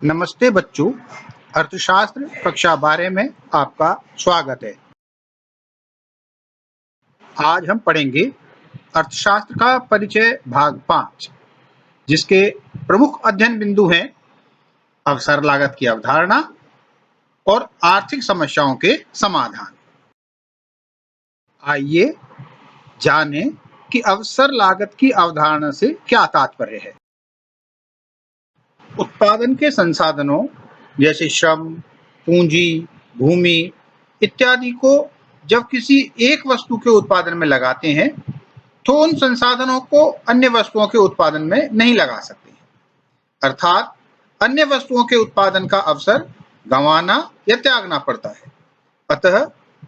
नमस्ते बच्चों, अर्थशास्त्र कक्षा 12 में आपका स्वागत है। आज हम पढ़ेंगे अर्थशास्त्र का परिचय भाग 5, जिसके प्रमुख अध्ययन बिंदु हैं अवसर लागत की अवधारणा और आर्थिक समस्याओं के समाधान। आइए जानें कि अवसर लागत की अवधारणा से क्या तात्पर्य है। उत्पादन के संसाधनों जैसे श्रम, पूंजी, भूमि इत्यादि को जब किसी एक वस्तु के उत्पादन में लगाते हैं तो उन संसाधनों को अन्य वस्तुओं के उत्पादन में नहीं लगा सकते, अर्थात अन्य वस्तुओं के उत्पादन का अवसर गंवाना या त्यागना पड़ता है। अतः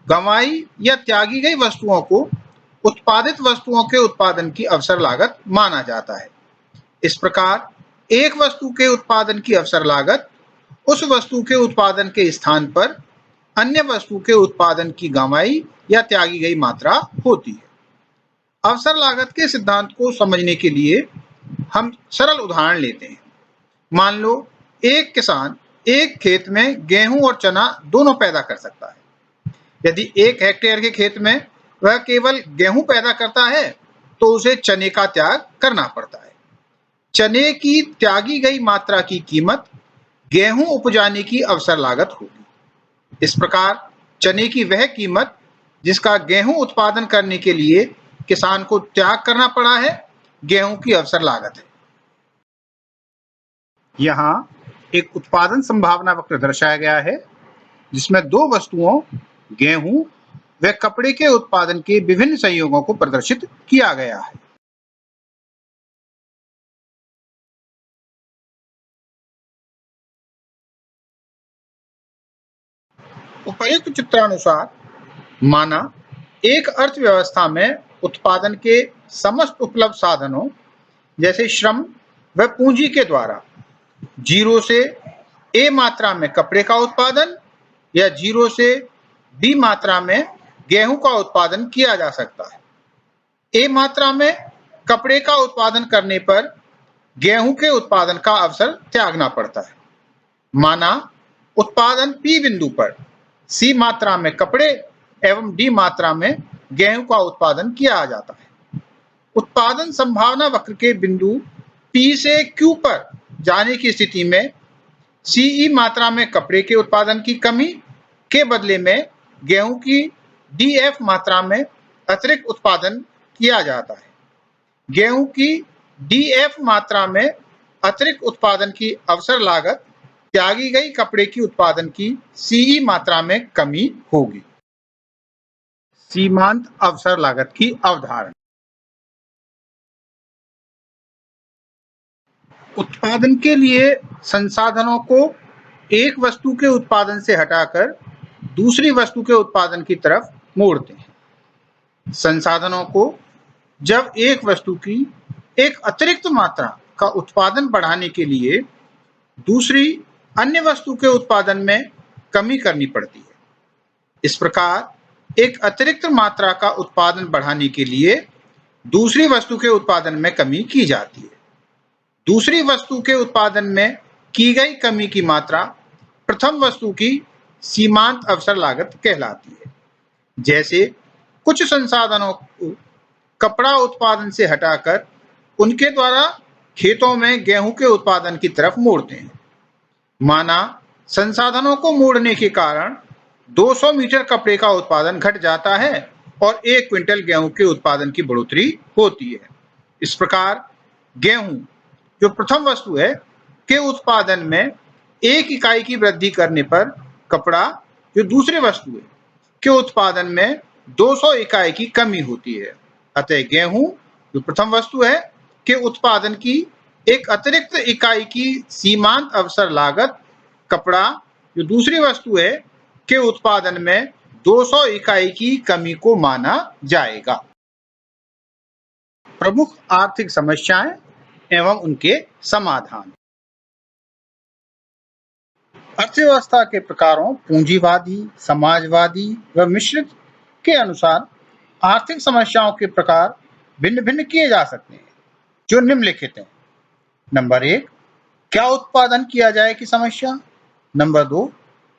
गंवाई या त्यागी गई वस्तुओं को उत्पादित वस्तुओं के उत्पादन की अवसर लागत माना जाता है। इस प्रकार एक वस्तु के उत्पादन की अवसर लागत उस वस्तु के उत्पादन के स्थान पर अन्य वस्तु के उत्पादन की गंवाई या त्यागी गई मात्रा होती है। अवसर लागत के सिद्धांत को समझने के लिए हम सरल उदाहरण लेते हैं। मान लो एक किसान एक खेत में गेहूं और चना दोनों पैदा कर सकता है। यदि 1 हेक्टेयर के खेत में वह केवल गेहूं पैदा करता है तो उसे चने का त्याग करना पड़ता है। चने की त्यागी गई मात्रा की कीमत गेहूं उपजाने की अवसर लागत होगी। इस प्रकार चने की वह कीमत जिसका गेहूं उत्पादन करने के लिए किसान को त्याग करना पड़ा है, गेहूं की अवसर लागत है। यहाँ एक उत्पादन संभावना वक्र दर्शाया गया है, जिसमें दो वस्तुओं गेहूं व कपड़े के उत्पादन के विभिन्न संयोगों को प्रदर्शित किया गया है। उपर्युक्त चित्रानुसार माना एक अर्थव्यवस्था में उत्पादन के समस्त उपलब्ध साधनों जैसे श्रम व पूंजी के द्वारा 0 से A मात्रा में कपड़े का उत्पादन या 0 से B मात्रा में गेहूं का उत्पादन किया जा सकता है। A मात्रा में कपड़े का उत्पादन करने पर गेहूं के उत्पादन का अवसर त्यागना पड़ता है। माना उत्पादन P बिंदु पर C मात्रा में कपड़े एवं D मात्रा में गेहूं का उत्पादन किया जाता है। उत्पादन संभावना वक्र के बिंदु P से Q पर जाने की स्थिति में CE मात्रा में कपड़े के उत्पादन की कमी के बदले में गेहूं की DF मात्रा में अतिरिक्त उत्पादन किया जाता है। गेहूं की DF मात्रा में अतिरिक्त उत्पादन की अवसर लागत त्यागी गई कपड़े की उत्पादन की CE मात्रा में कमी होगी। सीमांत अवसर लागत की अवधारणा। उत्पादन के लिए संसाधनों को एक वस्तु के उत्पादन से हटाकर दूसरी वस्तु के उत्पादन की तरफ मोड़ते हैं। संसाधनों को जब एक वस्तु की एक अतिरिक्त मात्रा का उत्पादन बढ़ाने के लिए दूसरी अन्य वस्तु के उत्पादन में कमी करनी पड़ती है। इस प्रकार एक अतिरिक्त मात्रा का उत्पादन बढ़ाने के लिए दूसरी वस्तु के उत्पादन में कमी की जाती है। दूसरी वस्तु के उत्पादन में की गई कमी की मात्रा प्रथम वस्तु की सीमांत अवसर लागत कहलाती है। जैसे कुछ संसाधनों को कपड़ा उत्पादन से हटाकर उनके द्वारा खेतों में गेहूं के उत्पादन की तरफ मोड़ते हैं। माना संसाधनों को मोड़ने के कारण 200 मीटर कपड़े का उत्पादन घट जाता है और 1 क्विंटल गेहूं के उत्पादन की बढ़ोतरी होती है। इस प्रकार गेहूं जो प्रथम वस्तु है के उत्पादन में 1 इकाई की वृद्धि करने पर कपड़ा जो दूसरी वस्तु है के उत्पादन में 200 इकाई की कमी होती है। अतः गेहूं जो प्रथम वस्तु है के उत्पादन की एक अतिरिक्त इकाई की सीमांत अवसर लागत कपड़ा जो दूसरी वस्तु है के उत्पादन में 200 इकाई की कमी को माना जाएगा। प्रमुख आर्थिक समस्याएं एवं उनके समाधान। अर्थव्यवस्था के प्रकारों पूंजीवादी, समाजवादी व मिश्रित के अनुसार आर्थिक समस्याओं के प्रकार भिन्न भिन्न किए जा सकते हैं, जो निम्नलिखित हैं। नंबर 1, क्या उत्पादन किया जाए की समस्या। नंबर 2,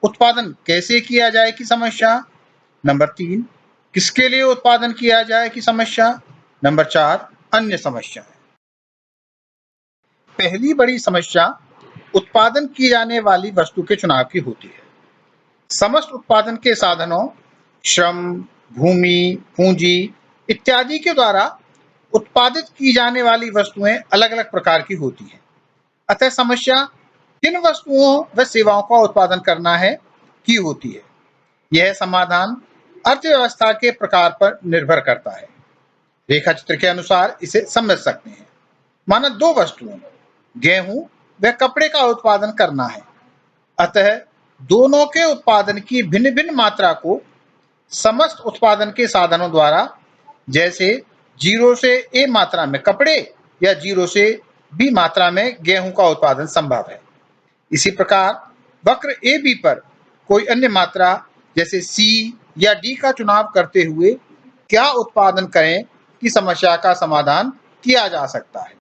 उत्पादन कैसे किया जाए की समस्या। नंबर 3, किसके लिए उत्पादन किया जाए की समस्या। नंबर 4, अन्य समस्याएं। पहली बड़ी समस्या उत्पादन की जाने वाली वस्तु के चुनाव की होती है। समस्त उत्पादन के साधनों, श्रम, भूमि, पूंजी इत्यादि के द्वारा उत्पादित की जाने वाली वस्तुएं अलग-अलग प्रकार की होती हैं। अतः समस्या किन वस्तुओं व सेवाओं का उत्पादन करना है की होती है। यह समाधान अर्थव्यवस्था के प्रकार पर निर्भर करता है। रेखा चित्र के अनुसार इसे समझ सकते हैं। माना 2 वस्तुओं, गेहूं व कपड़े का उत्पादन करना है। अतः दोनों के उत्पादन की भिन्न-भिन्न मात्रा को समस्त उत्पादन के साधनों द्वारा, जैसे 0 से A मात्रा में कपड़े या 0 से B मात्रा में गेहूं का उत्पादन संभव है। इसी प्रकार वक्र AB पर कोई अन्य मात्रा जैसे C या D का चुनाव करते हुए क्या उत्पादन करें की समस्या का समाधान किया जा सकता है।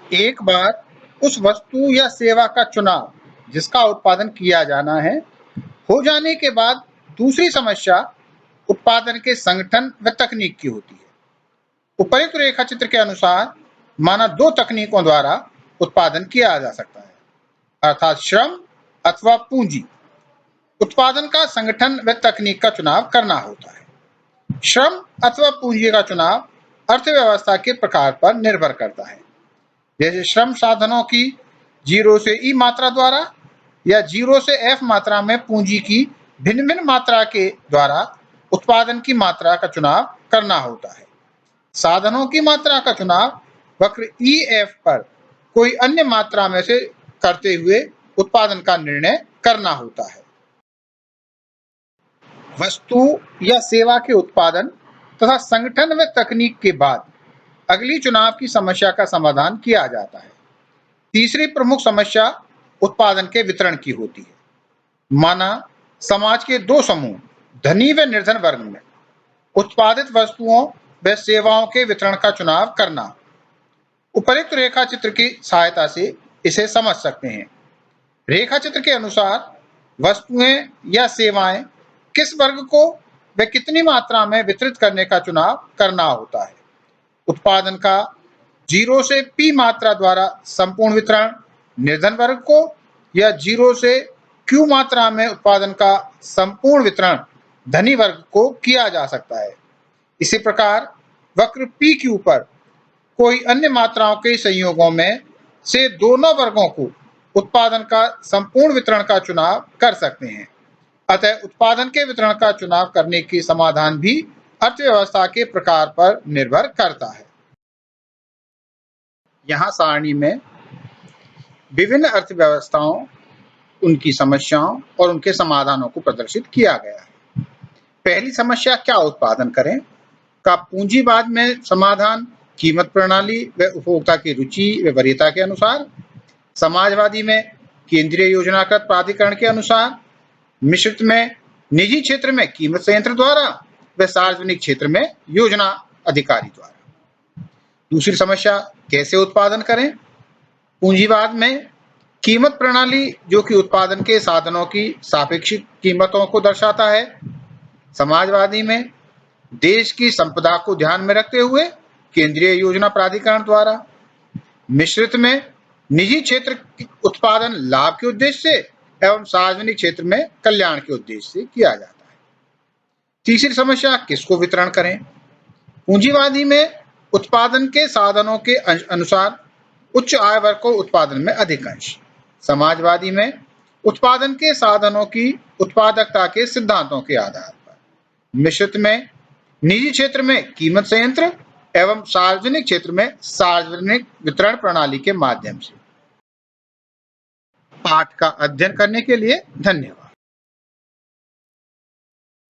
एक बार उस वस्तु या सेवा का चुनाव जिसका उत्पादन किया जाना है हो जाने के बाद दूसरी समस्या उत्पादन के संगठन व तकनीक की होती है। उपयुक्त रेखा चित्र के अनुसार माना 2 तकनीकों द्वारा उत्पादन किया जा सकता है, अर्थात श्रम अथवा पूंजी। उत्पादन का संगठन व तकनीक का चुनाव करना होता है। श्रम अथवा पूंजी का चुनाव अर्थव्यवस्था के प्रकार पर निर्भर करता है। जैसे श्रम साधनों की 0 से E मात्रा द्वारा या 0 से F मात्रा में पूंजी की भिन्न-भिन्न मात्रा के द्वारा उत्पादन की मात्रा का चुनाव करना होता है। साधनों की मात्रा का चुनाव वक्र EF पर कोई अन्य मात्रा में से करते हुए उत्पादन का निर्णय करना होता है। वस्तु या सेवा के उत्पादन तथा संगठन व तकनीक के बाद अगली चुनाव की समस्या का समाधान किया जाता है। तीसरी प्रमुख समस्या उत्पादन के वितरण की होती है। माना समाज के 2 समूह, धनी व निर्धन वर्ग में उत्पादित वस्तुओं व सेवाओं के वितरण का चुनाव करना। उपयुक्त रेखा चित्र की सहायता से इसे समझ सकते हैं। रेखा चित्र के अनुसार वस्तुएं या सेवाएं किस वर्ग को व कितनी मात्रा में वितरित करने का चुनाव करना होता है। उत्पादन का 0 से P मात्रा द्वारा संपूर्ण वितरण निर्धन वर्ग को या 0 से Q मात्रा में उत्पादन का संपूर्ण वितरण धनी वर्ग को किया जा सकता है। इसी प्रकार वक्र PQ पर कोई अन्य मात्राओं के संयोगों में से दोनों वर्गों को उत्पादन का संपूर्ण वितरण का चुनाव कर सकते हैं। अतः उत्पादन के वितरण का चुनाव करने की समाधान भी अर्थव्यवस्था के प्रकार पर निर्भर करता है। यहाँ सारणी में विभिन्न अर्थव्यवस्थाओं, उनकी समस्याओं और उनके समाधानों को प्रदर्शित किया गया है। पहली समस्या क्या उत्पादन करें का पूंजीवाद में समाधान कीमत प्रणाली व उपभोक्ता की रुचि व वरीयता के अनुसार, समाजवादी में केंद्रीय योजनाकृत प्राधिकरण के अनुसार, मिश्रित में निजी क्षेत्र में कीमत संयंत्र द्वारा व सार्वजनिक क्षेत्र में योजना अधिकारी द्वारा। दूसरी समस्या कैसे उत्पादन करें। पूंजीवाद में कीमत प्रणाली जो कि उत्पादन के साधनों की सापेक्षिक कीमतों को दर्शाता है। समाजवादी में देश की संपदा को ध्यान में रखते हुए केंद्रीय योजना प्राधिकरण द्वारा। मिश्रित में निजी क्षेत्र उत्पादन लाभ के उद्देश्य से एवं सार्वजनिक क्षेत्र में कल्याण के उद्देश्य से किया जाता है। तीसरी समस्या किसको वितरण करें। पूंजीवादी में उत्पादन के साधनों के अनुसार उच्च आय वर्ग को उत्पादन में अधिक अंश। समाजवादी में उत्पादन के साधनों की उत्पादकता के सिद्धांतों के आधार पर। मिश्रित में निजी क्षेत्र में कीमत संयंत्र एवं सार्वजनिक क्षेत्र में सार्वजनिक वितरण प्रणाली के माध्यम से। पाठ का अध्ययन करने के लिए धन्यवाद।